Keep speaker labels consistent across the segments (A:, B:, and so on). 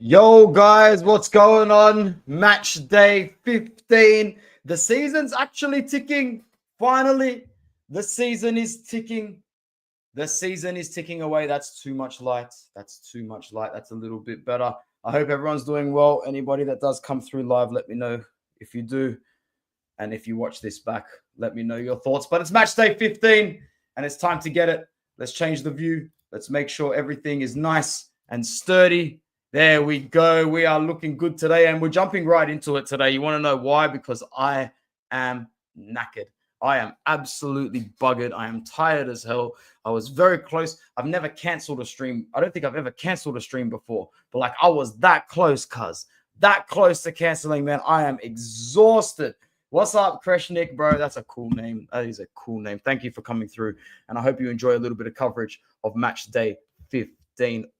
A: Yo, guys, what's going on? Match day 15. The season's actually ticking. Finally, the season is ticking. The season is ticking away. That's too much light. That's too much light. That's a little bit better. I hope everyone's doing well. Anybody that does come through live, let me know if you do. And if you watch this back, let me know your thoughts. But it's match day 15, and it's time to get it. Let's change the view. Let's make sure everything is nice and sturdy. There we go. We are looking good today, and we're jumping right into it today. You want to know why? Because I am knackered. I am absolutely buggered. I am tired as hell. I was very close. I've never canceled a stream. I don't think I've ever canceled a stream before, but like I was that close, cuz. That close to canceling, man. I am exhausted. What's up, Kreshnik, bro? That's a cool name. That is a cool name. Thank you for coming through, and I hope you enjoy a little bit of coverage of match day 15.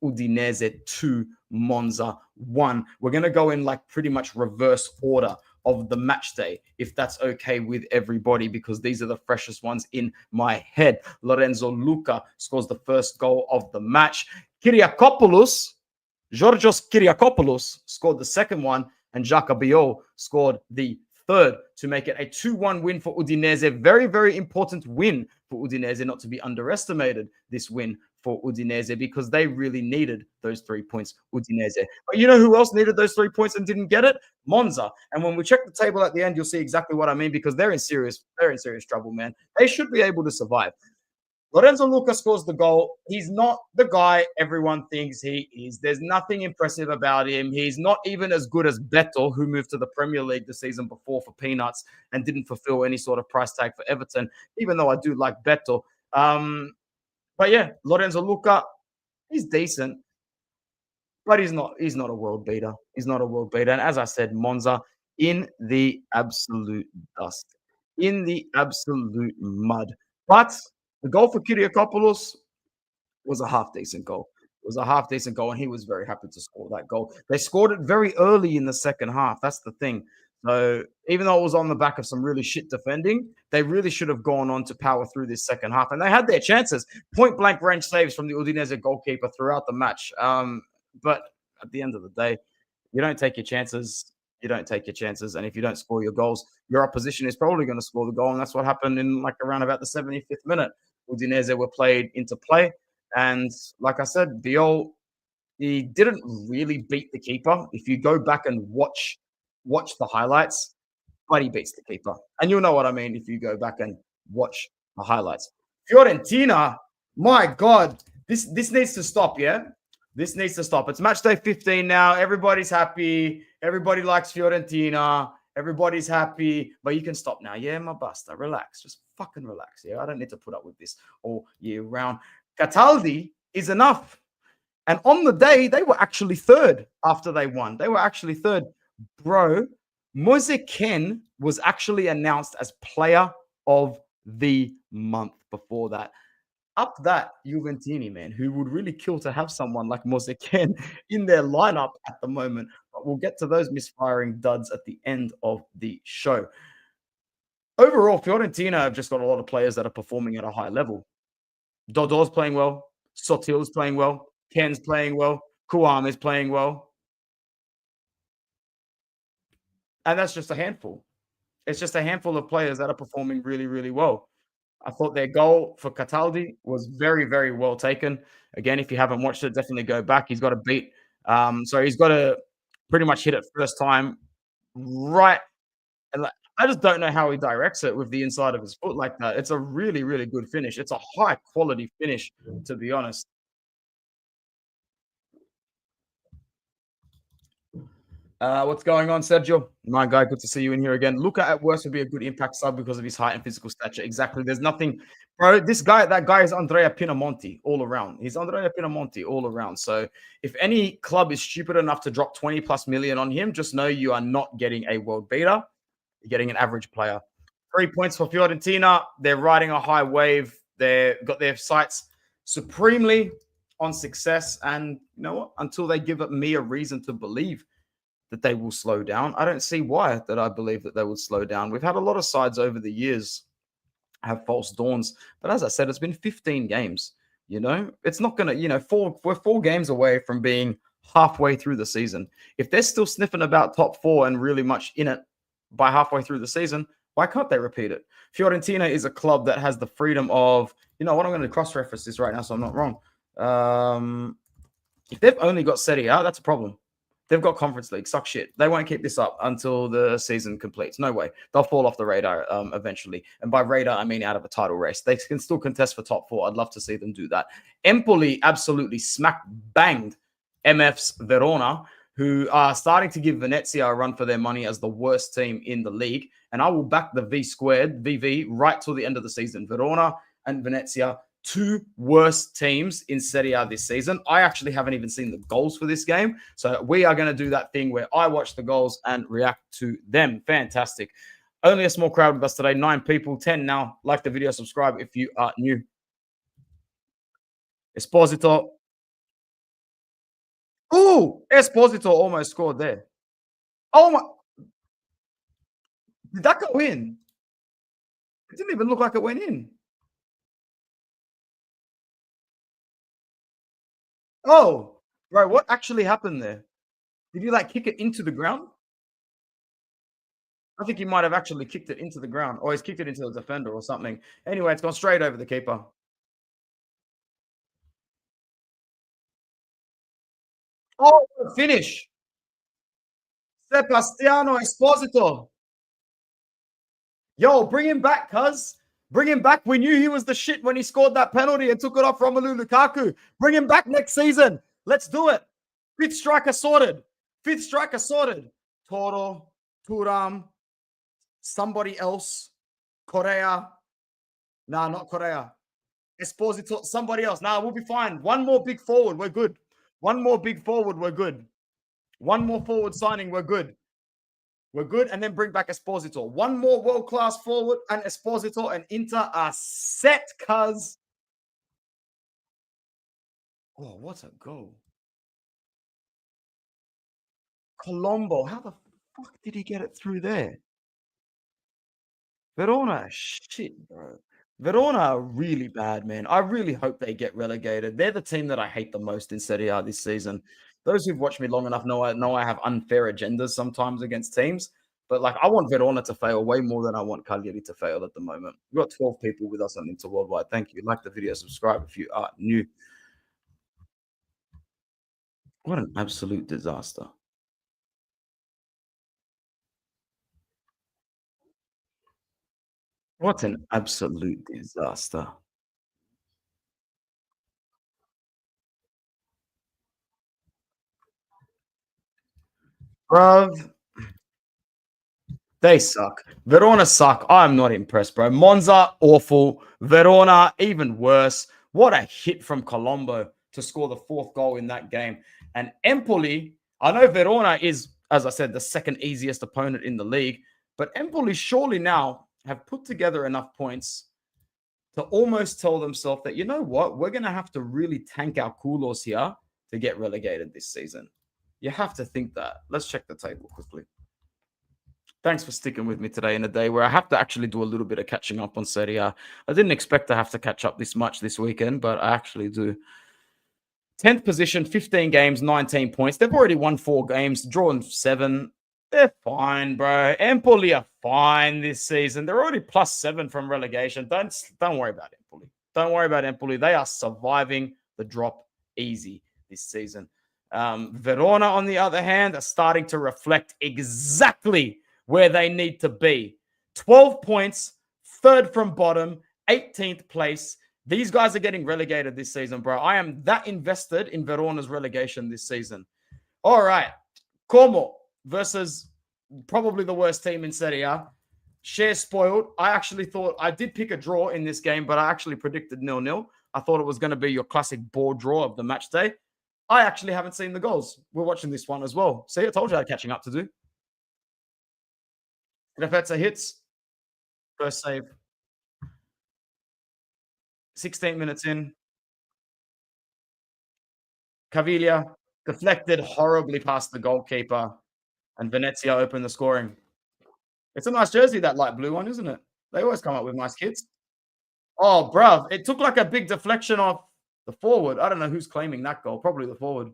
A: Udinese 2, Monza 1. We're going to go in like pretty much reverse order of the match day, if that's okay with everybody, because these are the freshest ones in my head. Lorenzo Luca scores the first goal of the match. Georgios Kyriakopoulos scored the second one, and Xhaka Biol scored the third to make it a 2-1 win for Udinese. Very, very important win for Udinese, not to be underestimated, this win for Udinese, because they really needed those 3 points, Udinese. But you know who else needed those 3 points and didn't get it? Monza. And when we check the table at the end, you'll see exactly what I mean, because they're in serious trouble, man. They should be able to survive. Lorenzo Luca scores the goal. He's not the guy everyone thinks he is. There's nothing impressive about him. He's not even as good as Bello, who moved to the Premier League the season before for peanuts and didn't fulfill any sort of price tag for Everton, even though I do like Bello. But yeah, Lorenzo Luca, he's decent, but he's not a world beater. He's not a world beater. And as I said, Monza in the absolute dust, in the absolute mud. But the goal for Kyriakopoulos was a half-decent goal. It was a half-decent goal, and he was very happy to score that goal. They scored it very early in the second half. That's the thing. So even though it was on the back of some really shit defending, they really should have gone on to power through this second half. And they had their chances. Point-blank range saves from the Udinese goalkeeper throughout the match. But at the end of the day, you don't take your chances. You don't take your chances. And if you don't score your goals, your opposition is probably going to score the goal. And that's what happened in like around about the 75th minute. Udinese were played into play. And like I said, Biol, he didn't really beat the keeper. If you go back and watch the highlights, but he beats the keeper. And you'll know what I mean if you go back and watch the highlights. Fiorentina, my God, this needs to stop, yeah? This needs to stop. It's match day 15 now. Everybody's happy. Everybody likes Fiorentina. Everybody's happy. But you can stop now. Yeah, my basta. Relax. Just fucking relax. Yeah, I don't need to put up with this all year round. Cataldi is enough. And on the day, they were actually third after they won. They were actually third. Bro, Moise Kean was actually announced as player of the month before that. Up that Juventini, man, who would really kill to have someone like Moise Kean in their lineup at the moment. But we'll get to those misfiring duds at the end of the show. Overall, Fiorentina have just got a lot of players that are performing at a high level. Dodor's playing well. Sotil's playing well. Ken's playing well. Kuam is playing well. And that's just a handful. It's just a handful of players that are performing really, really well. I thought their goal for Cataldi was very, very well taken. Again, if you haven't watched it, definitely go back. He's got to beat. So he's got to pretty much hit it first time right. And I just don't know how he directs it with the inside of his foot like that. It's a really, really good finish. It's a high quality finish, to be honest. What's going on, Sergio? My guy, good to see you in here again. Luca at worst would be a good impact sub because of his height and physical stature. Exactly. There's nothing, bro. That guy is Andrea Pinamonti all around. He's Andrea Pinamonti all around. So if any club is stupid enough to drop 20 plus million on him, just know you are not getting a world beater. You're getting an average player. 3 points for Fiorentina. They're riding a high wave. They've got their sights supremely on success. And you know what? Until they give me a reason to believe that they will slow down, I don't see why that I believe that they would slow down. We've had a lot of sides over the years have false dawns, but as I said, it's been 15 games. You know, it's not going to, we're 4 games away from being halfway through the season. If they're still sniffing about top four and really much in it by halfway through the season, why can't they repeat it? Fiorentina is a club that has the freedom of, you know what, I'm going to cross-reference this right now so I'm not wrong. If they've only got Serie A, that's a problem. They've got Conference League. Suck shit. They won't keep this up until the season completes. No way. They'll fall off the radar eventually. And by radar, I mean out of a title race. They can still contest for top four. I'd love to see them do that. Empoli absolutely smack banged MF's Verona, who are starting to give Venezia a run for their money as the worst team in the league. And I will back the V squared, VV, right till the end of the season. Verona and Venezia, two worst teams in Serie A this season. I actually haven't even seen the goals for this game. So we are going to do that thing where I watch the goals and react to them. Fantastic. Only a small crowd with us today. 9 people, 10 now. Like the video, subscribe if you are new. Esposito. Oh, Esposito almost scored there. Oh my. Did that go in? It didn't even look like it went in. Oh, bro, what actually happened there? Did you like kick it into the ground? I think he might have actually kicked it into the ground, or he's kicked it into the defender or something. Anyway, it's gone straight over the keeper. Oh, finish. Sebastiano Esposito. Yo, bring him back, cuz. Bring him back. We knew he was the shit when he scored that penalty and took it off Romelu Lukaku. Bring him back next season. Let's do it. Fifth striker sorted. Fifth striker sorted. Toro, Turam, somebody else. Correa. Nah, not Correa. Esposito, somebody else. Nah, we'll be fine. One more big forward. We're good. One more big forward. We're good. One more forward signing. We're good. We're good. And then bring back Esposito. One more world-class forward and Esposito and Inter are set, cuz. Oh, what a goal. Colombo. How the fuck did he get it through there? Verona, shit, bro. Verona are really bad, man. I really hope they get relegated. They're the team that I hate the most in Serie A this season. Those who've watched me long enough know I have unfair agendas sometimes against teams. But like, I want Verona to fail way more than I want Cagliari to fail at the moment. We've got 12 people with us on Inter Worldwide. Thank you. Like the video, subscribe if you are new. What an absolute disaster. What an absolute disaster. Bruv, they suck. Verona suck. I'm not impressed, bro. Monza, awful. Verona, even worse. What a hit from Colombo to score the 4th goal in that game. And Empoli, I know Verona is, as I said, the second easiest opponent in the league, but Empoli surely now have put together enough points to almost tell themselves that, you know what, we're going to have to really tank our kulos here to get relegated this season. You have to think that. Let's check the table quickly. Thanks for sticking with me today in a day where I have to actually do a little bit of catching up on Serie A. I didn't expect to have to catch up this much this weekend, but I actually do. 10th position, 15 games, 19 points. They've already won 4 games, drawn 7. They're fine, bro. Empoli are fine this season. They're already +7 from relegation. Don't worry about Empoli. Don't worry about Empoli. They are surviving the drop easy this season. Verona, on the other hand, are starting to reflect exactly where they need to be. 12 points, 3rd from bottom, 18th place. These guys are getting relegated this season, bro. I am that invested in Verona's relegation this season. All right. Como versus probably the worst team in Serie A. Share spoiled. I actually thought I did pick a draw in this game, but I actually predicted 0-0. I thought it was going to be your classic board draw of the match day. I actually haven't seen the goals. We're watching this one as well. See, I told you I had catching up to do. Grafezza hits. First save. 16 minutes in. Caviglia deflected horribly past the goalkeeper, and Venezia opened the scoring. It's a nice jersey, that light blue one, isn't it? They always come up with nice kits. Oh, bruv, it took like a big deflection off the forward. I don't know who's claiming that goal. Probably the forward.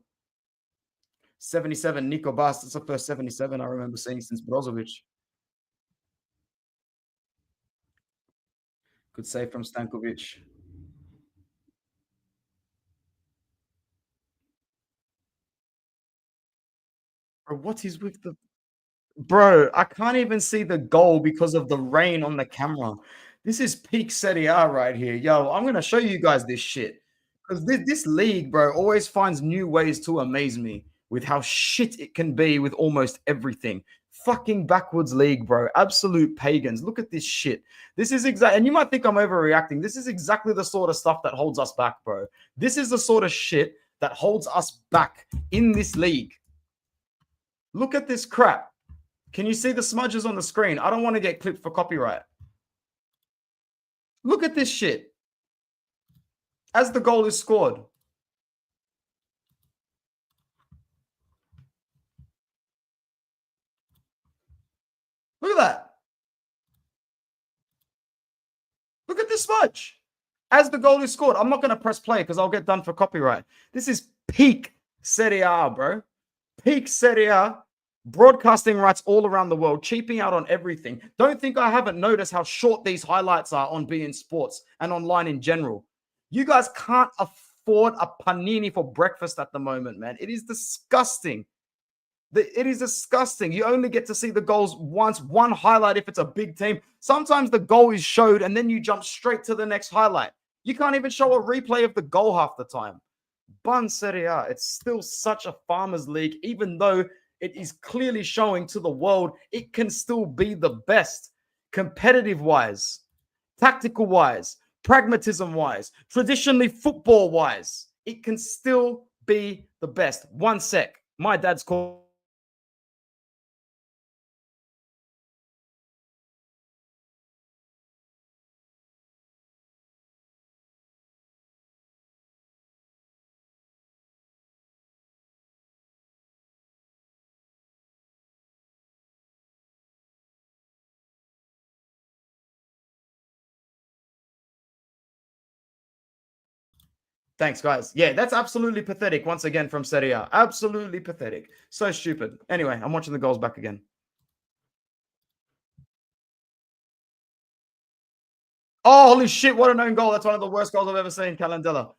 A: 77, Nico Bast. That's the first 77 I remember seeing since Brozovic. Good save from Stankovic. Bro, what is with the bro? I can't even see the goal because of the rain on the camera. This is peak Serie A right here. Yo, I'm gonna show you guys this shit. Because this league, bro, always finds new ways to amaze me with how shit it can be with almost everything. Fucking backwards league, bro. Absolute pagans. Look at this shit. This is exactly, and you might think I'm overreacting. This is exactly the sort of stuff that holds us back, bro. This is the sort of shit that holds us back in this league. Look at this crap. Can you see the smudges on the screen? I don't want to get clipped for copyright. Look at this shit. As the goal is scored. Look at that. Look at this smudge. As the goal is scored. I'm not going to press play because I'll get done for copyright. This is peak Serie A, bro. Peak Serie A. Broadcasting rights all around the world, cheaping out on everything. Don't think I haven't noticed how short these highlights are on beIN Sports and online in general. You guys can't afford a panini for breakfast at the moment, man. It is disgusting. It is disgusting. You only get to see the goals once, one highlight if it's a big team. Sometimes the goal is showed and then you jump straight to the next highlight. You can't even show a replay of the goal half the time. Bun Serie A, it's still such a farmers league, even though it is clearly showing to the world it can still be the best competitive wise, tactical wise, pragmatism wise, traditionally football wise. It can still be the best. One sec. My dad's called. Thanks, guys. Yeah, that's absolutely pathetic. Once again from Serie A. Absolutely pathetic. So stupid. Anyway, I'm watching the goals back again. Oh, holy shit. What an own goal. That's one of the worst goals I've ever seen, Calendella.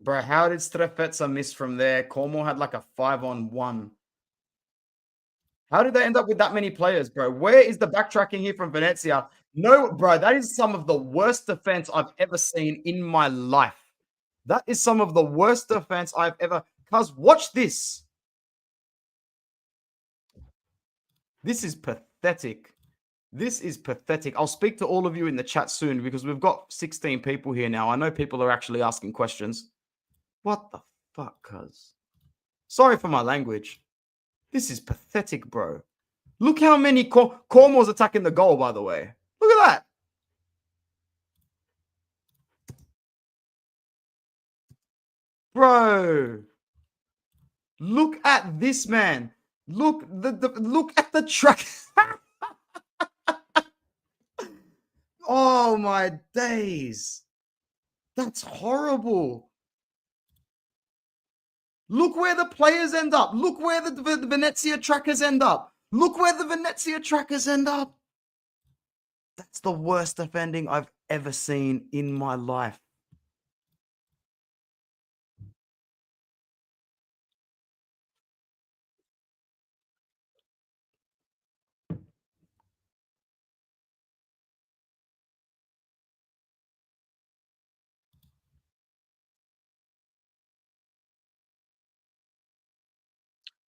A: Bro, how did Strefezza miss from there? Como had like a 5-on-1. How did they end up with that many players, bro? Where is the backtracking here from Venezia? No, bro, that is some of the worst defense I've ever seen in my life. That is some of the worst defense I've ever. Cuz, watch this. This is pathetic. This is pathetic. I'll speak to all of you in the chat soon because we've got 16 people here now. I know people are actually asking questions. What the fuck, cuz? Sorry for my language. This is pathetic, bro. Look how many Cormore's attacking the goal, by the way. Look at that. Bro. Look at this, man. Look look at the track. Oh my days. That's horrible. Look where the players end up. Look where the Venezia trackers end up. Look where the Venezia trackers end up. That's the worst defending I've ever seen in my life.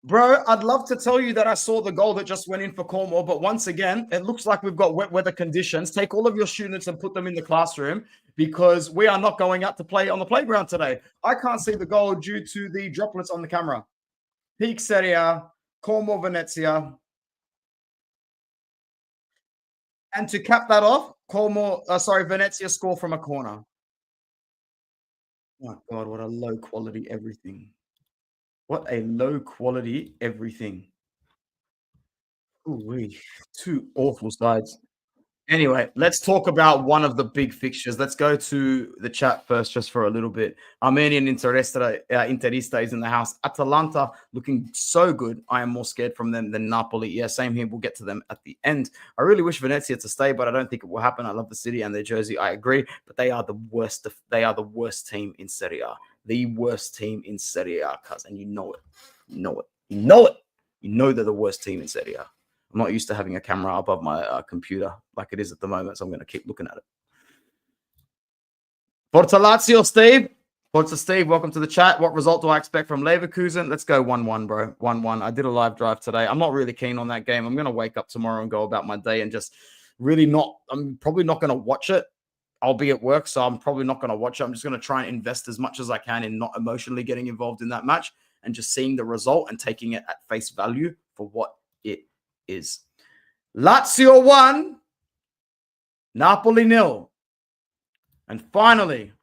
A: Bro, I'd love to tell you that I saw the goal that just went in for Cornwall, but once again, it looks like we've got wet weather conditions. Take all of your students and put them in the classroom because we are not going out to play on the playground today. I can't see the goal due to the droplets on the camera. Peak Serie A, Cornwall, Venezia. And to cap that off, Venezia score from a corner. Oh my God, what a low quality everything. What a low quality everything. Ooh, two awful sides. Anyway, let's talk about one of the big fixtures. Let's go to the chat first, just for a little bit. Armenian Interista is in the house. Atalanta looking so good. I am more scared from them than Napoli. Yeah, same here. We'll get to them at the end. I really wish Venezia to stay, but I don't think it will happen. I love the city and their jersey. I agree, but they are the worst. They are the worst team in Serie A. The worst team in Serie A, cousin. You know it. You know it. You know it. You know they're the worst team in Serie A. I'm not used to having a camera above my computer like it is at the moment, so I'm going to keep looking at it. Forza Lazio, Steve. Forza Steve, welcome to the chat. What result do I expect from Leverkusen? Let's go 1-1, bro. 1-1. I did a live drive today. I'm not really keen on that game. I'm going to wake up tomorrow and go about my day and just really not – I'm probably not going to watch it. I'll be at work, so I'm probably not going to watch it. I'm just going to try and invest as much as I can in not emotionally getting involved in that match and just seeing the result and taking it at face value for what it is. Lazio 1, Napoli 0. And finally,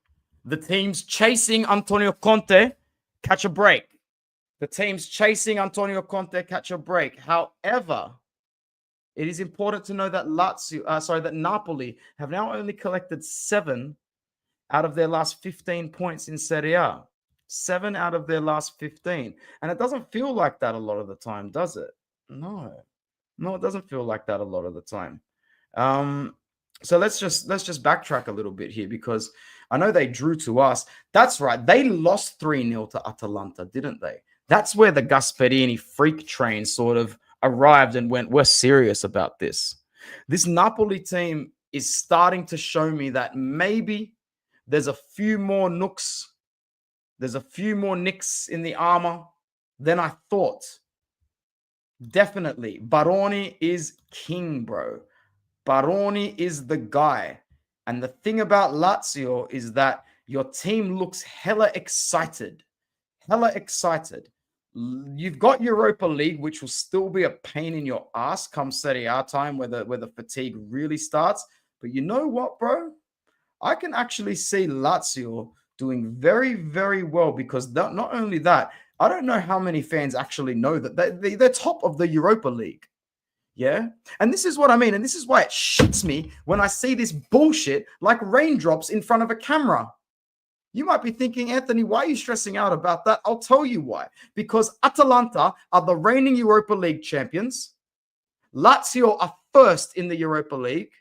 A: the teams chasing Antonio Conte catch a break. The teams chasing Antonio Conte catch a break. However, it is important to know that that Napoli have now only collected 7 out of their last 15 points in Serie A. 7 out of their last 15. And it doesn't feel like that a lot of the time, does it? No, it doesn't feel like that a lot of the time. So let's just backtrack a little bit here, because I know they drew to us. That's right. They lost 3-0 to Atalanta, didn't they? That's where the Gasperini freak train sort of arrived and went, we're serious about this. This Napoli team is starting to show me that maybe there's a few more nooks. There's a few more nicks in the armor than I thought. Definitely. Baroni is king, bro. Baroni is the guy. And the thing about Lazio is that your team looks hella excited. Hella excited. You've got Europa League, which will still be a pain in your ass come Serie A time, where the fatigue really starts. But you know what, bro? I can actually see Lazio doing very, very well, because not only that, I don't know how many fans actually know that they're top of the Europa League. Yeah. And this is what I mean. And this is why it shits me when I see this bullshit like raindrops in front of a camera. You might be thinking, Anthony, why are you stressing out about that? I'll tell you why. Because Atalanta are the reigning Europa League champions. Lazio are first in the Europa League.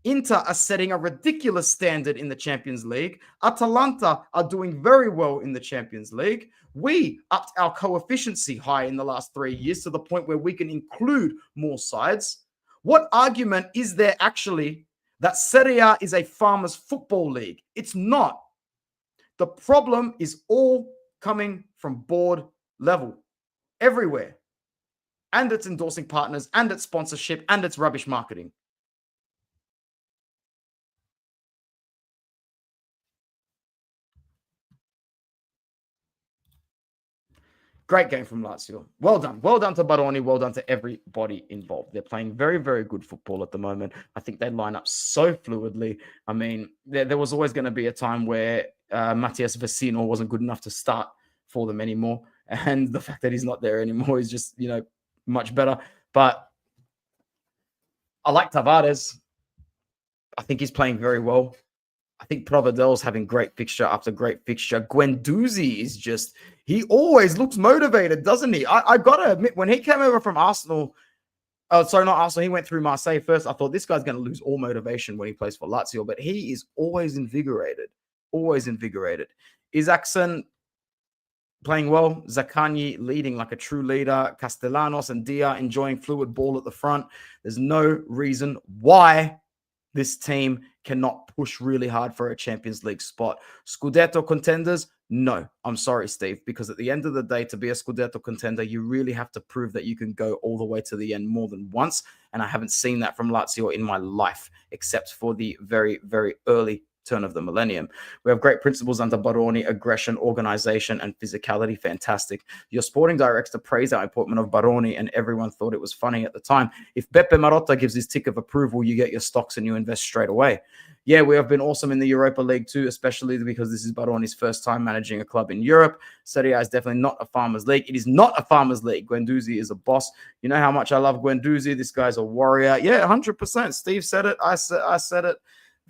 A: Inter are setting a ridiculous standard in the Champions League. Atalanta are doing very well in the Champions League. We upped our coefficiency high in the last 3 years to the point where we can include more sides. What argument is there actually that Serie A is a farmers' football league? It's not. The problem is all coming from board level, everywhere. And its endorsing partners, and its sponsorship, and its rubbish marketing. Great game from Lazio. Well done. Well done to Baroni. Well done to everybody involved. They're playing very, very good football at the moment. I think they line up so fluidly. I mean, there was always going to be a time where Matthias Vecino wasn't good enough to start for them anymore. And the fact that he's not there anymore is just, much better. But I like Tavares. I think he's playing very well. I think Provedel's having great fixture after great fixture. Guendouzi is just, he always looks motivated, doesn't he? I got to admit, when he came over from Arsenal, not Arsenal, he went through Marseille first. I thought this guy's going to lose all motivation when he plays for Lazio, but he is always invigorated. Always invigorated. Isaacson playing well. Zaccagni leading like a true leader. Castellanos and Dia enjoying fluid ball at the front. There's no reason why this team cannot push really hard for a Champions League spot. Scudetto contenders? No. I'm sorry, Steve, because at the end of the day, to be a Scudetto contender, you really have to prove that you can go all the way to the end more than once. And I haven't seen that from Lazio in my life, except for the very, very early turn of the millennium. We have great principles under Baroni: aggression, organization, and physicality. Fantastic. Your sporting director praised our appointment of Baroni, and everyone thought it was funny at the time. If Beppe Marotta gives his tick of approval, you get your stocks and you invest straight away. Yeah, we have been awesome in the Europa League too, especially because this is Baroni's first time managing a club in Europe. Serie A is definitely not a farmers' league. It is not a farmers' league. Guendouzi is a boss. You know how much I love Guendouzi. This guy's a warrior. Yeah, 100%. Steve said it. I said it.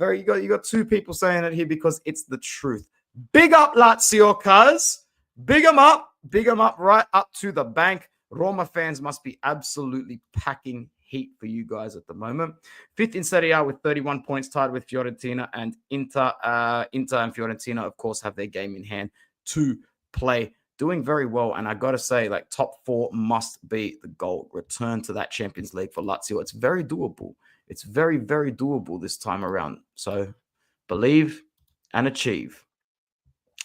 A: You got two people saying it here because it's the truth. Big up Lazio, cuz. Big them up right up to the bank. Roma fans must be absolutely packing heat for you guys at the moment. Fifth in Serie A with 31 points, tied with Fiorentina and Inter. Inter and Fiorentina, of course, have their game in hand to play. Doing very well. And I got to say, like, top four must be the goal. Return to that Champions League for Lazio. It's very doable. It's very, very doable this time around. So believe and achieve.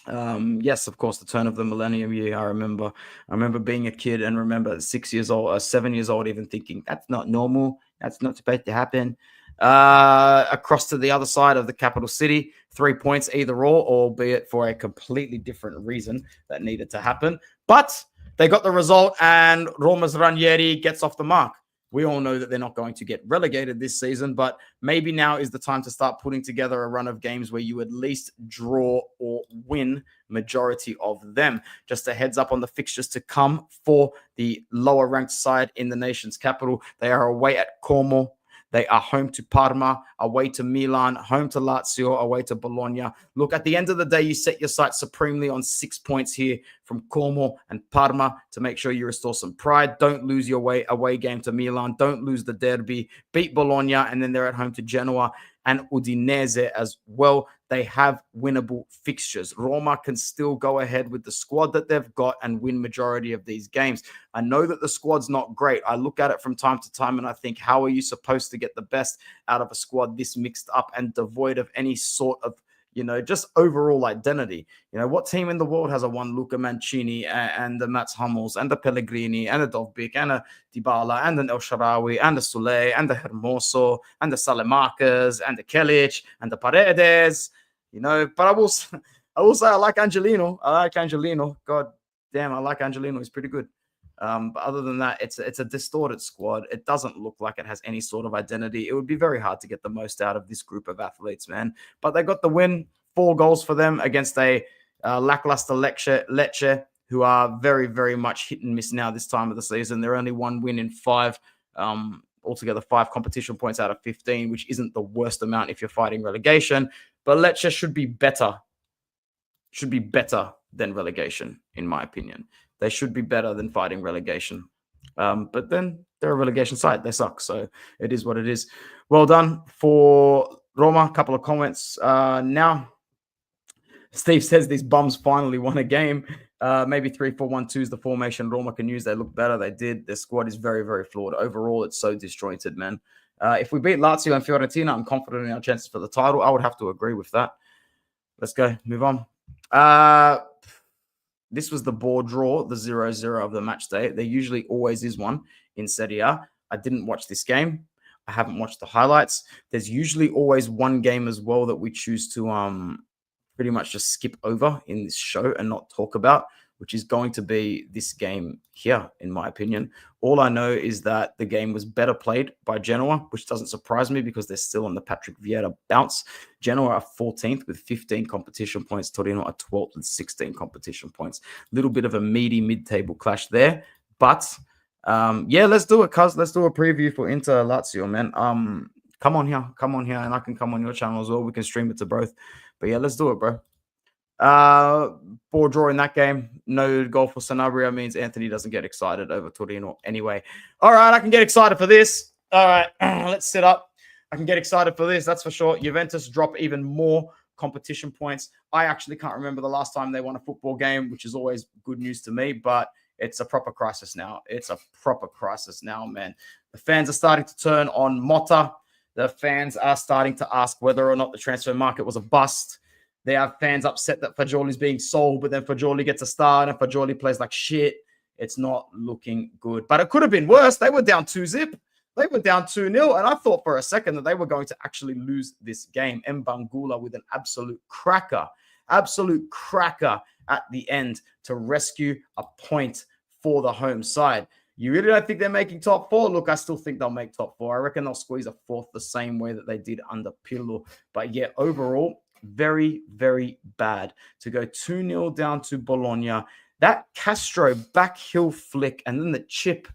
A: Yes, of course, the turn of the millennium year. I remember being a kid and remember 6 years old or 7 years old, even thinking that's not normal. That's not supposed to happen. Across to the other side of the capital city, 3 points either or, albeit for a completely different reason that needed to happen. But they got the result, and Roma's Ranieri gets off the mark. We all know that they're not going to get relegated this season, but maybe now is the time to start putting together a run of games where you at least draw or win majority of them. Just a heads up on the fixtures to come for the lower ranked side in the nation's capital. They are away at Como. They are home to Parma, away to Milan, home to Lazio, away to Bologna. Look, at the end of the day, you set your sights supremely on 6 points here from Como and Parma to make sure you restore some pride. Don't lose your away game to Milan. Don't lose the derby. Beat Bologna, and then they're at home to Genoa and Udinese as well. They have winnable fixtures. Roma can still go ahead with the squad that they've got and win majority of these games. I know that the squad's not great. I look at it from time to time and I think, how are you supposed to get the best out of a squad this mixed up and devoid of any sort of, just overall identity? What team in the world has a one Luca Mancini and the Mats Hummels and the Pellegrini and the Dovbyk and the Dybala and the El Shaarawy and the Soulé and the Hermoso and the Salemakas and the Kelic and the Paredes? But I will say I like Angelino. God damn, I like Angelino. He's pretty good. But other than that, it's a distorted squad. It doesn't look like it has any sort of identity. It would be very hard to get the most out of this group of athletes, man. But they got the win. 4 goals for them against a lackluster Lecce, who are very, very much hit and miss now this time of the season. They're only 1 win in 5. Altogether 5 competition points out of 15, which isn't the worst amount if you're fighting relegation. But Lecce should be better. Should be better than relegation, in my opinion. They should be better than fighting relegation. But then they're a relegation side. They suck. So it is what it is. Well done for Roma. A couple of comments now. Steve says these bums finally won a game. Maybe 3-4-1-2 is the formation Roma can use. They look better. They did. Their squad is very, very flawed. Overall, it's so disjointed, man. If we beat Lazio and Fiorentina, I'm confident in our chances for the title. I would have to agree with that. Let's go. Move on. This was the board draw, the 0-0 of the match day. There usually always is one in Serie A. I didn't watch this game. I haven't watched the highlights. There's usually always one game as well that we choose to pretty much just skip over in this show and not talk about, which is going to be this game here, in my opinion. All I know is that the game was better played by Genoa, which doesn't surprise me because they're still on the Patrick Vieira bounce. Genoa are 14th with 15 competition points. Torino are 12th with 16 competition points. Little bit of a meaty mid-table clash there. But, yeah, let's do it, cuz. Let's do a preview for Inter Lazio, man. Come on here, and I can come on your channel as well. We can stream it to both. But yeah, let's do it, bro. Board draw in that game. No goal for Sanabria means Anthony doesn't get excited over Torino anyway. All right, I can get excited for this. All right, let's sit up. I can get excited for this, that's for sure. Juventus drop even more competition points. I actually can't remember the last time they won a football game, which is always good news to me, but it's a proper crisis now. It's a proper crisis now, man. The fans are starting to turn on Motta. The fans are starting to ask whether or not the transfer market was a bust. They have fans upset that Fagioli's being sold, but then Fagioli gets a start and Fagioli plays like shit. It's not looking good. But it could have been worse. They were down 2-0. They were down 2-0, and I thought for a second that they were going to actually lose this game. Mbangula with an absolute cracker at the end to rescue a point for the home side. You really don't think they're making top four? Look, I still think they'll make top four. I reckon they'll squeeze a fourth the same way that they did under Pirlo. But yeah, overall, very, very bad to go 2-0 down to Bologna. That Castro back heel flick and then the chip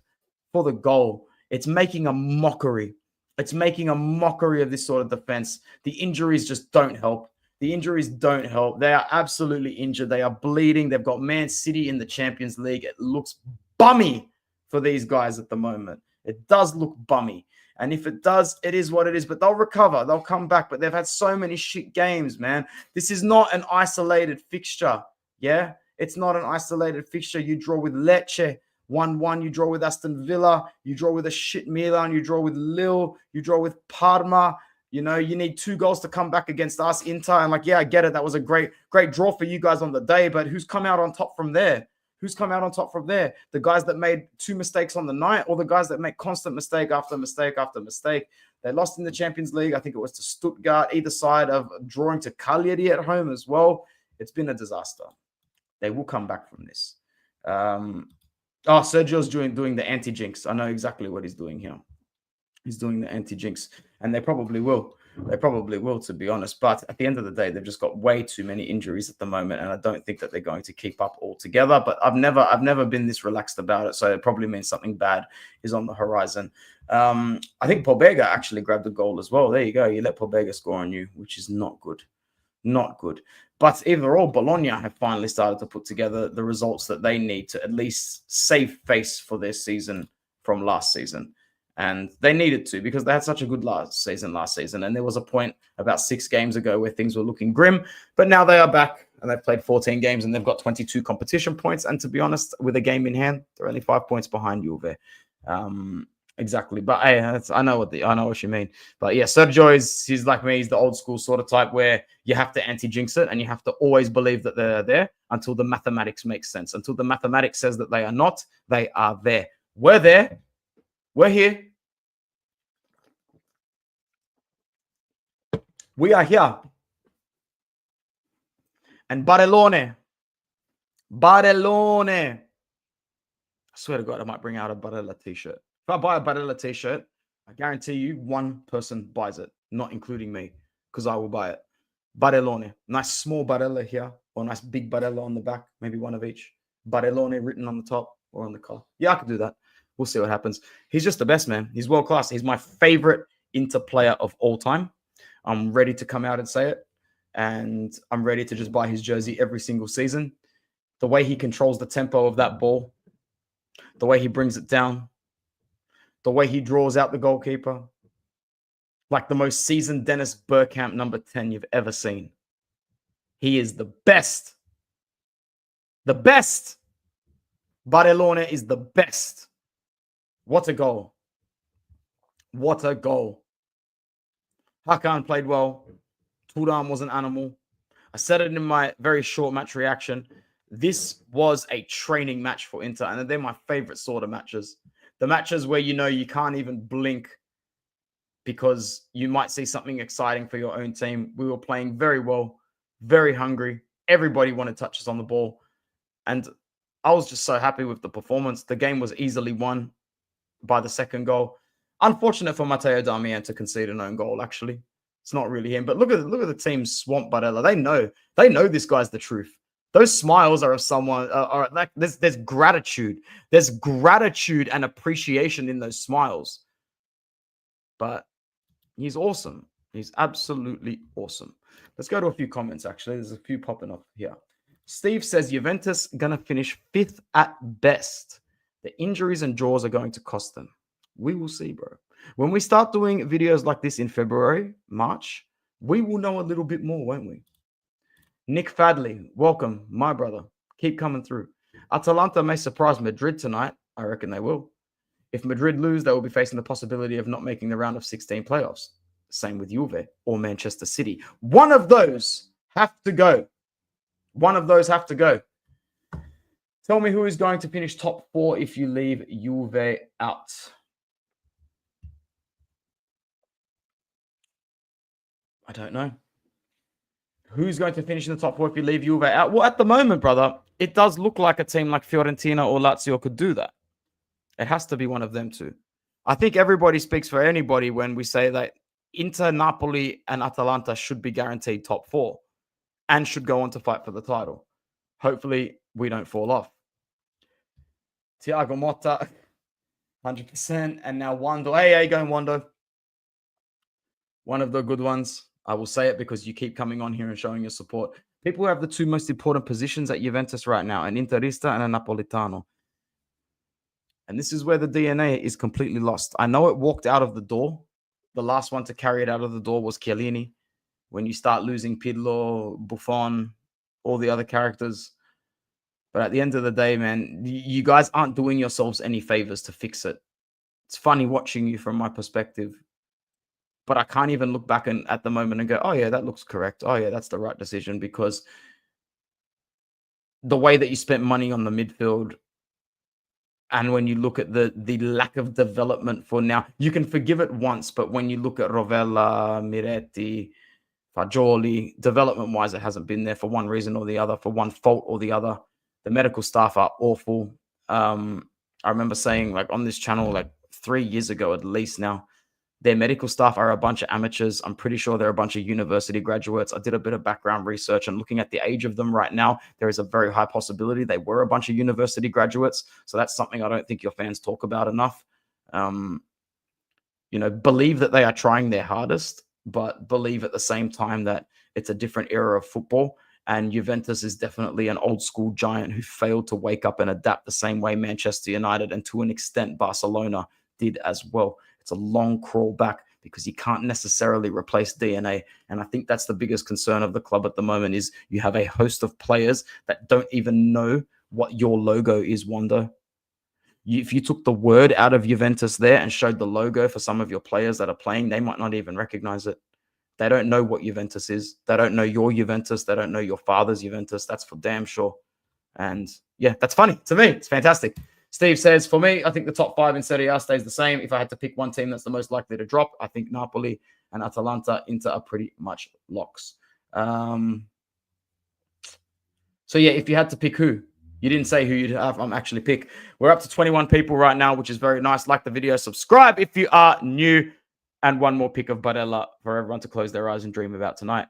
A: for the goal. It's making a mockery. It's making a mockery of this sort of defense. The injuries just don't help. The injuries don't help. They are absolutely injured. They are bleeding. They've got Man City in the Champions League. It looks bummy for these guys at the moment. It does look bummy. And if it does, it is what it is. But they'll recover. They'll come back. But they've had so many shit games, man. This is not an isolated fixture. Yeah? It's not an isolated fixture. You draw with Lecce 1-1. You draw with Aston Villa. You draw with a shit Milan. You draw with Lille. You draw with Parma. You know, you need 2 goals to come back against us, Inter. And like, yeah, I get it. That was a great draw for you guys on the day. But who's come out on top from there? Who's come out on top from there? The guys that made 2 mistakes on the night, or the guys that make constant mistake after mistake after mistake? They lost in the Champions League. I think it was to Stuttgart, either side of drawing to Cagliari at home as well. It's been a disaster. They will come back from this. Sergio's doing the anti-jinx. I know exactly what he's doing here. He's doing the anti-jinx, and they probably will. They probably will, to be honest. But at the end of the day, they've just got way too many injuries at the moment, and I don't think that they're going to keep up altogether. But I've never been this relaxed about it, so it probably means something bad is on the horizon. I think Pobega actually grabbed a goal as well. There you go. You let Pobega score on you, which is not good. Not good. But overall, Bologna have finally started to put together the results that they need to at least save face for their season from last season. And they needed to, because they had such a good last season. And there was a point about 6 games ago where things were looking grim. But now they are back, and they've played 14 games, and they've got 22 competition points. And to be honest, with a game in hand, they're only 5 points behind Juve. Exactly. But hey, I know what you mean. But yeah, Sergio he's like me. He's the old school sort of type where you have to anti-jinx it, and you have to always believe that they're there until the mathematics makes sense. Until the mathematics says that they are not, they are there. We're there. We're here. We are here. And Barellone. I swear to God, I might bring out a Barella t-shirt. If I buy a Barella t-shirt, I guarantee you 1 person buys it, not including me, because I will buy it. Barellone. Nice small Barella here, or nice big Barella on the back, maybe 1 of each. Barellone written on the top or on the collar. Yeah, I could do that. We'll see what happens. He's just the best, man. He's world class. He's my favorite Inter player of all time. I'm ready to come out and say it. And I'm ready to just buy his jersey every single season. The way he controls the tempo of that ball, the way he brings it down, the way he draws out the goalkeeper, like the most seasoned Dennis Bergkamp number 10 you've ever seen. He is the best. The best. Barellone is the best. What a goal. What a goal. Hakan played well. Turan was an animal. I said it in my very short match reaction. This was a training match for Inter, and they're my favorite sort of matches. The matches where you can't even blink because you might see something exciting for your own team. We were playing very well, very hungry. Everybody wanted touches on the ball. And I was just so happy with the performance. The game was easily won by the second goal. Unfortunate for Matteo Darmian to concede an own goal, actually. It's not really him. But look at the team swamp Barella. They know this guy's the truth. Those smiles are of someone, are like there's gratitude. There's gratitude and appreciation in those smiles. But he's awesome. He's absolutely awesome. Let's go to a few comments, actually. There's a few popping up here. Steve says, Juventus going to finish 5th at best. The injuries and draws are going to cost them. We will see, bro. When we start doing videos like this in February, March, we will know a little bit more, won't we? Nick Fadley, welcome, my brother. Keep coming through. Atalanta may surprise Madrid tonight. I reckon they will. If Madrid lose, they will be facing the possibility of not making the round of 16 playoffs. Same with Juve or Manchester City. One of those have to go. One of those have to go. Tell me who is going to finish top 4 if you leave Juve out. I don't know. Who's going to finish in the top four if you leave Juve out? Well, at the moment, brother, it does look like a team like Fiorentina or Lazio could do that. It has to be one of them two. I think everybody speaks for anybody when we say that Inter, Napoli, and Atalanta should be guaranteed top four and should go on to fight for the title. Hopefully, we don't fall off. Thiago Motta, 100%. And now Wando. Hey, going Wando. One of the good ones. I will say it because you keep coming on here and showing your support. People who have the two most important positions at Juventus right now, an Interista and a Napolitano. And this is where the DNA is completely lost. I know it walked out of the door. The last one to carry it out of the door was Chiellini. When you start losing Pirlo, Buffon, all the other characters. But at the end of the day, man, you guys aren't doing yourselves any favors to fix it. It's funny watching you from my perspective. But I can't even look back at the moment and go, oh, yeah, that looks correct. Oh, yeah, that's the right decision. Because the way that you spent money on the midfield, and when you look at the lack of development for now, you can forgive it once. But when you look at Rovella, Miretti, Fagioli, development-wise, it hasn't been there for one reason or the other, for one fault or the other. The medical staff are awful. I remember saying, like, on this channel, like 3 years ago at least now, their medical staff are a bunch of amateurs. I'm pretty sure they're a bunch of university graduates. I did a bit of background research, and looking at the age of them right now, there is a very high possibility they were a bunch of university graduates. So that's something I don't think your fans talk about enough. Believe that they are trying their hardest, but believe at the same time that it's a different era of football. And Juventus is definitely an old school giant who failed to wake up and adapt the same way Manchester United and to an extent Barcelona did as well. It's a long crawl back because you can't necessarily replace DNA. And I think that's the biggest concern of the club at the moment is you have a host of players that don't even know what your logo is, Wando. If you took the word out of Juventus there and showed the logo for some of your players that are playing, they might not even recognize it. They don't know what Juventus is. They don't know your Juventus. They don't know your father's Juventus. That's for damn sure. And yeah, that's funny to me. It's fantastic. Steve says, for me, I think the top five in Serie A stays the same. If I had to pick one team that's the most likely to drop, I think Napoli and Atalanta, Inter are pretty much locks. So yeah, if you had to pick who, you didn't say who you'd have actually pick. We're up to 21 people right now, which is very nice. Like the video, subscribe if you are new. And one more pick of Barella for everyone to close their eyes and dream about tonight.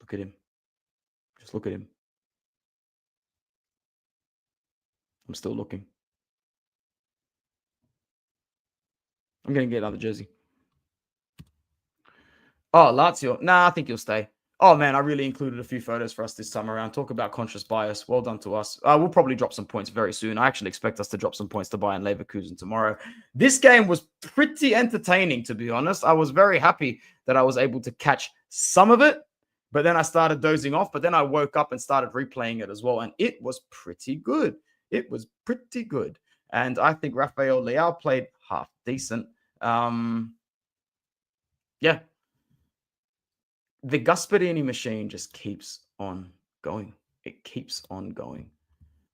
A: Look at him. Just look at him. I'm still looking. I'm going to get another jersey. Oh, Lazio. Nah, I think he'll stay. Oh, man, I really included a few photos for us this time around. Talk about conscious bias. Well done to us. We'll probably drop some points very soon. I actually expect us to drop some points to Bayern Leverkusen tomorrow. This game was pretty entertaining, to be honest. I was very happy that I was able to catch some of it, but then I started dozing off. But then I woke up and started replaying it as well, and it was pretty good. It was pretty good. And I think Rafael Leao played half decent. Yeah. The Gasperini machine just keeps on going. It keeps on going.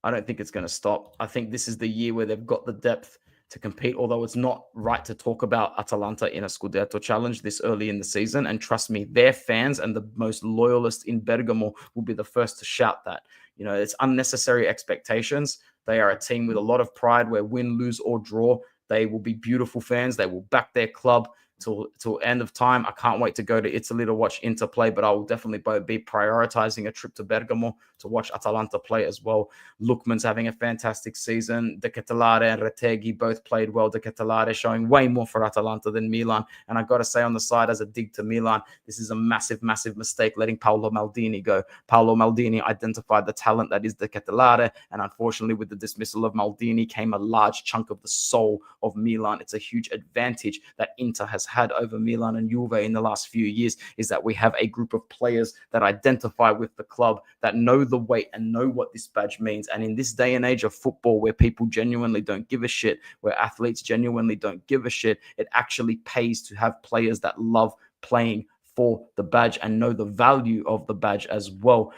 A: I don't think it's going to stop. I think this is the year where they've got the depth to compete, although it's not right to talk about Atalanta in a Scudetto challenge this early in the season. And trust me, their fans and the most loyalists in Bergamo will be the first to shout that. You know, it's unnecessary expectations. They are a team with a lot of pride where win, lose, or draw, they will be beautiful fans. They will back their club till end of time. I can't wait to go to Italy to watch Inter play, but I will definitely be prioritizing a trip to Bergamo to watch Atalanta play as well. Lookman's having a fantastic season. De Ketelaere and Retegui both played well. De Ketelaere showing way more for Atalanta than Milan. And I got to say on the side as a dig to Milan, this is a massive, massive mistake letting Paolo Maldini go. Paolo Maldini identified the talent that is De Ketelaere, and unfortunately with the dismissal of Maldini came a large chunk of the soul of Milan. It's a huge advantage that Inter has had over Milan and Juve in the last few years, is that we have a group of players that identify with the club, that know the weight and know what this badge means. And in this day and age of football where people genuinely don't give a shit, where athletes genuinely don't give a shit, it actually pays to have players that love playing for the badge and know the value of the badge as well.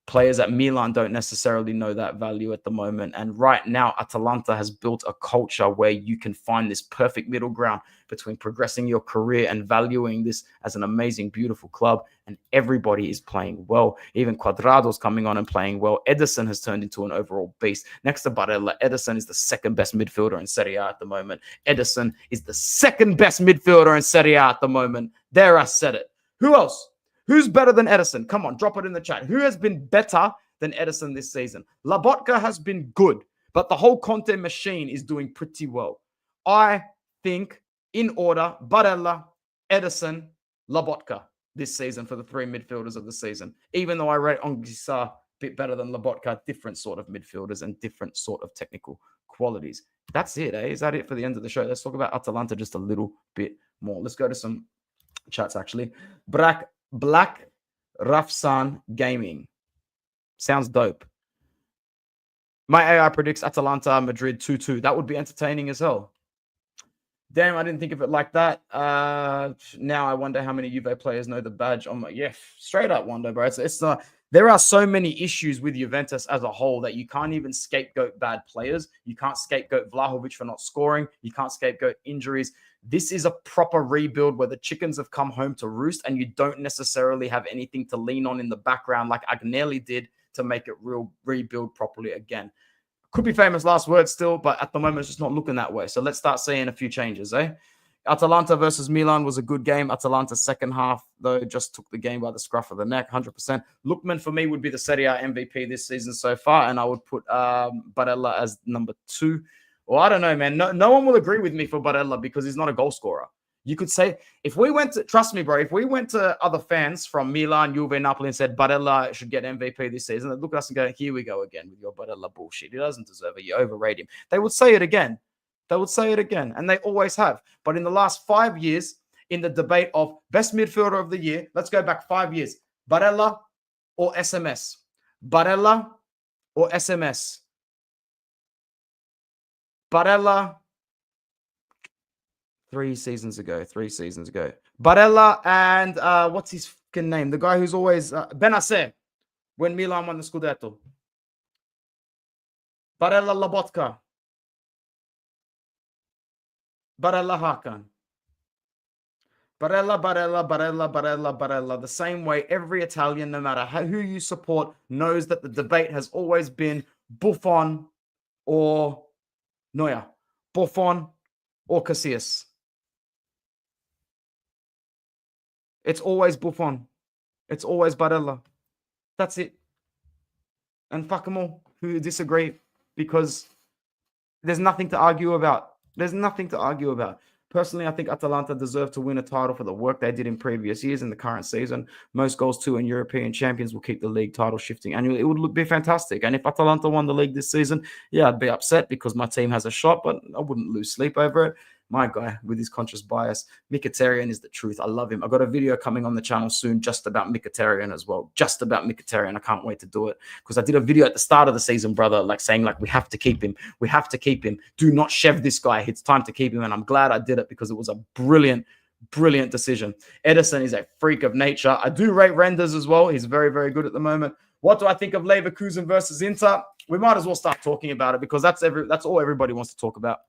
A: Players at Milan don't necessarily know that value at the moment. And right now, Atalanta has built a culture where you can find this perfect middle ground between progressing your career and valuing this as an amazing, beautiful club. And everybody is playing well. Even Cuadrado's coming on and playing well. Ederson has turned into an overall beast. Next to Barella, Ederson is the second best midfielder in Serie A at the moment. Ederson is the second best midfielder in Serie A at the moment. There, I said it. Who else? Who's better than Ederson? Come on, drop it in the chat. Who has been better than Ederson this season? Lobotka has been good, but the whole Conte machine is doing pretty well. I think, in order, Barella, Ederson, Lobotka this season for the three midfielders of the season. Even though I rate Anguissa a bit better than Lobotka, different sort of midfielders and different sort of technical qualities. That's it, eh? Is that it for the end of the show? Let's talk about Atalanta just a little bit more. Let's go to some chats, actually. Black Rafsan Gaming. Sounds dope. My AI predicts Atalanta Madrid 2-2. That would be entertaining as hell. Damn, I didn't think of it like that. Now I wonder how many Juve players know the badge. Straight up wonder, bro. There are so many issues with Juventus as a whole that you can't even scapegoat bad players. You can't scapegoat Vlahovic for not scoring. You can't scapegoat injuries. This is a proper rebuild where the chickens have come home to roost and you don't necessarily have anything to lean on in the background like Agnelli did to make it rebuild properly again. Could be famous last words still, but at the moment it's just not looking that way. So let's start seeing a few changes, eh? Atalanta versus Milan was a good game. Atalanta's second half, though, just took the game by the scruff of the neck, 100%. Lookman, for me, would be the Serie A MVP this season so far, and I would put Barella as number 2. Well, I don't know, man. No one will agree with me for Barella because he's not a goal scorer. You could say, trust me, bro, if we went to other fans from Milan, Juve, Napoli and said Barella should get MVP this season, they'd look at us and go, here we go again with your Barella bullshit. He doesn't deserve it. You overrate him. They would say it again. And they always have. But in the last 5 years, in the debate of best midfielder of the year, let's go back 5 years. Barella or SMS? Barella or SMS? Barella 3 seasons ago. Barella and what's his fucking name? The guy who's always Benacer when Milan won the Scudetto. Barella Lobotka. Barella Hakan. Barella. The same way every Italian, no matter who you support, knows that the debate has always been Buffon or Neuer. Buffon or Casillas. It's always Buffon. It's always Barella. That's it. And fuck them all who disagree because there's nothing to argue about. Personally, I think Atalanta deserve to win a title for the work they did in previous years in the current season. Most goals to and European champions will keep the league title shifting annually. It would be fantastic. And if Atalanta won the league this season, yeah, I'd be upset because my team has a shot, but I wouldn't lose sleep over it. My guy with his conscious bias, Mkhitaryan is the truth. I love him. I've got a video coming on the channel soon just about Mkhitaryan as well. Just about Mkhitaryan. I can't wait to do it because I did a video at the start of the season, brother, like saying like we have to keep him. We have to keep him. Do not shev this guy. It's time to keep him. And I'm glad I did it because it was a brilliant decision. Ederson is a freak of nature. I do rate Renders as well. He's very, very good at the moment. What do I think of Leverkusen versus Inter? We might as well start talking about it because that's all everybody wants to talk about.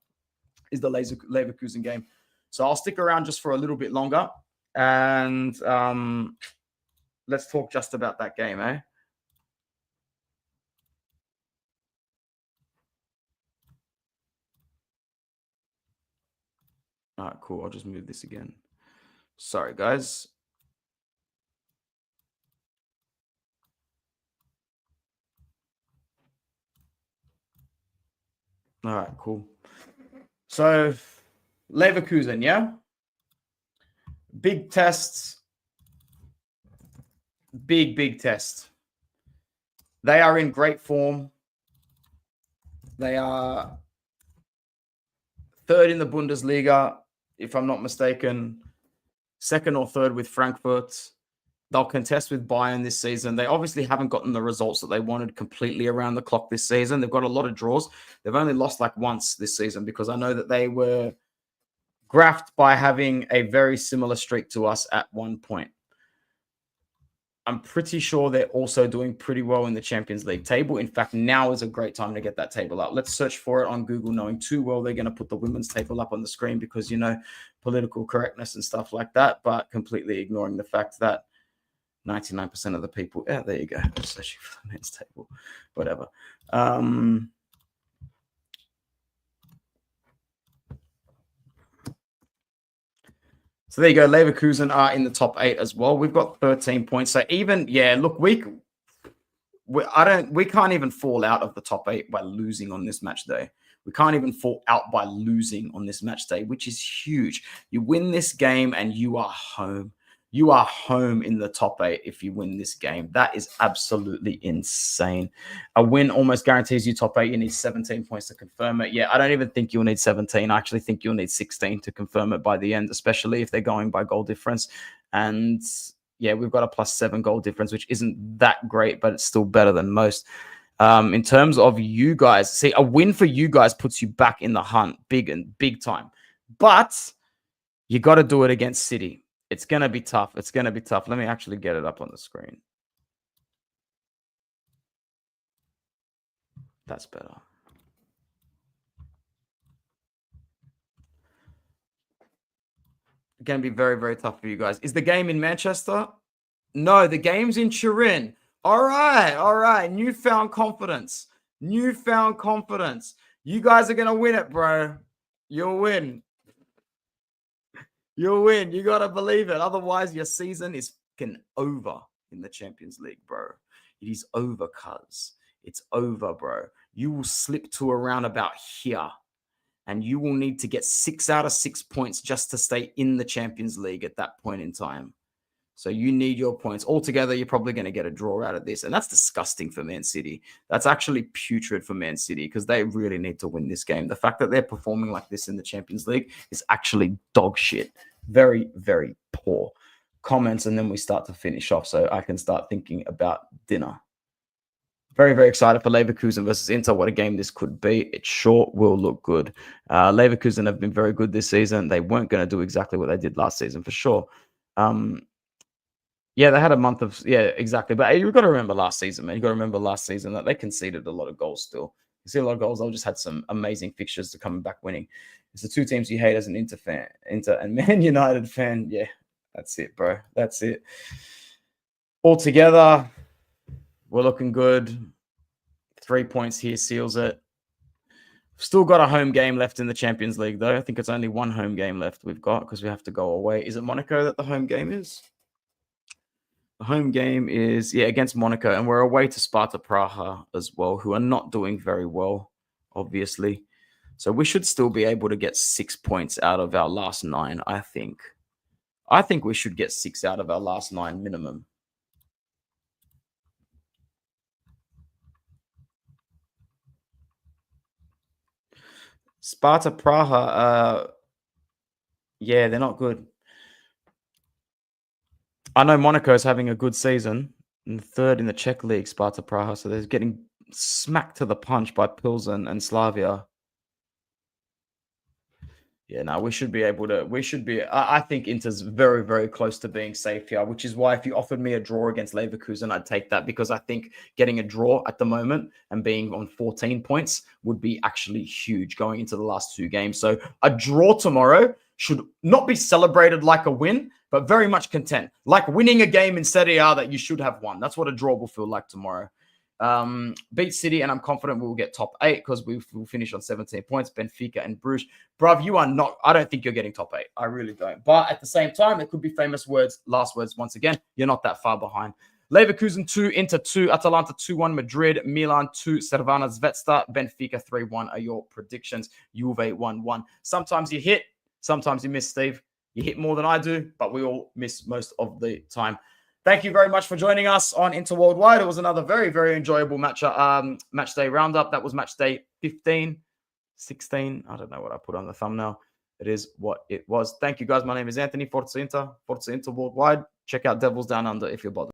A: Is the Leverkusen game. So I'll stick around just for a little bit longer and let's talk just about that game, eh? All right, cool. I'll just move this again. Sorry, guys. All right, cool. So Leverkusen, yeah? Big tests. Big test. They are in great form. They are third in the Bundesliga, if I'm not mistaken. Second or third with Frankfurt. They'll contest with Bayern this season. They obviously haven't gotten the results that they wanted completely around the clock this season. They've got a lot of draws. They've only lost like once this season because I know that they were graphed by having a very similar streak to us at one point. I'm pretty sure they're also doing pretty well in the Champions League table. In fact, now is a great time to get that table up. Let's search for it on Google, knowing too well they're going to put the women's table up on the screen because, political correctness and stuff like that, but completely ignoring the fact that 99% of the people, yeah, there you go. I'm searching for the men's table, whatever. So there you go. Leverkusen are in the top 8 as well. We've got 13 points. So even, look, we can't even fall out of the top 8 by losing on this match day. We can't even fall out by losing on this match day, which is huge. You win this game and you are home. You are home in the top 8 if you win this game. That is absolutely insane. A win almost guarantees you top 8. You need 17 points to confirm it. Yeah, I don't even think you'll need 17. I actually think you'll need 16 to confirm it by the end, especially if they're going by goal difference. And yeah, we've got a +7 goal difference, which isn't that great, but it's still better than most. In terms of you guys, see, a win for you guys puts you back in the hunt big time. But you got to do it against City. It's going to be tough. It's going to be tough. Let me actually get it up on the screen. That's better. Going to be very, very tough for you guys. Is the game in Manchester? No, the game's in Turin. All right. Newfound confidence. You guys are going to win it, bro. You'll win. You'll win. You got to believe it. Otherwise, your season is fucking over in the Champions League, bro. It is over, cuz. It's over, bro. You will slip to around about here, and you will need to get 6 out of 6 points just to stay in the Champions League at that point in time. So you need your points. Altogether, you're probably going to get a draw out of this, and that's disgusting for Man City. That's actually putrid for Man City because they really need to win this game. The fact that they're performing like this in the Champions League is actually dog shit. Very, very poor. Comments, and then we start to finish off so I can start thinking about dinner. Very, very excited for Leverkusen versus Inter. What a game this could be. It sure will look good. Leverkusen have been very good this season. They weren't going to do exactly what they did last season for sure. Yeah, they had a month of, exactly. But you've got to remember last season, man. You've got to remember last season that they conceded a lot of goals still. You see a lot of goals. They just had some amazing fixtures to come back winning. It's the two teams you hate as an Inter and Man United fan. Yeah, that's it, bro. That's it. Altogether, we're looking good. 3 points here seals it. Still got a home game left in the Champions League, though. I think it's only one home game left we've got because we have to go away. Is it Monaco that the home game is? The home game is, against Monaco, and we're away to Sparta Praha as well, who are not doing very well, obviously. So we should still be able to get 6 points out of our last 9, I think. I think we should get 6 out of our last 9 minimum. Sparta Praha, they're not good. I know Monaco is having a good season, and 3rd in the Czech League, Sparta Praha. So they're getting smacked to the punch by Pilsen and Slavia. Yeah, no, we should be able to. I think Inter's very, very close to being safe here, which is why if you offered me a draw against Leverkusen, I'd take that because I think getting a draw at the moment and being on 14 points would be actually huge going into the last 2 games. So a draw tomorrow should not be celebrated like a win, but very much content. Like winning a game in Serie A that you should have won. That's what a draw will feel like tomorrow. Beat City, and I'm confident we'll get top 8 because we'll finish on 17 points. Benfica and Bruges. Bruv, you are not, I don't think you're getting top 8. I really don't. But at the same time, it could be famous words, last words once again. You're not that far behind. Leverkusen 2, Inter 2, Atalanta 2-1, Madrid, Milan 2, Cervana Zvezda, Benfica 3-1 are your predictions. Juve 1-1. Sometimes you hit, sometimes you miss, Steve. You hit more than I do, but we all miss most of the time. Thank you very much for joining us on Inter Worldwide. It was another very, very enjoyable match day roundup. That was match day 15, 16. I don't know what I put on the thumbnail. It is what it was. Thank you, guys. My name is Anthony. Forza Inter Worldwide. Check out Devils Down Under if you're bothered.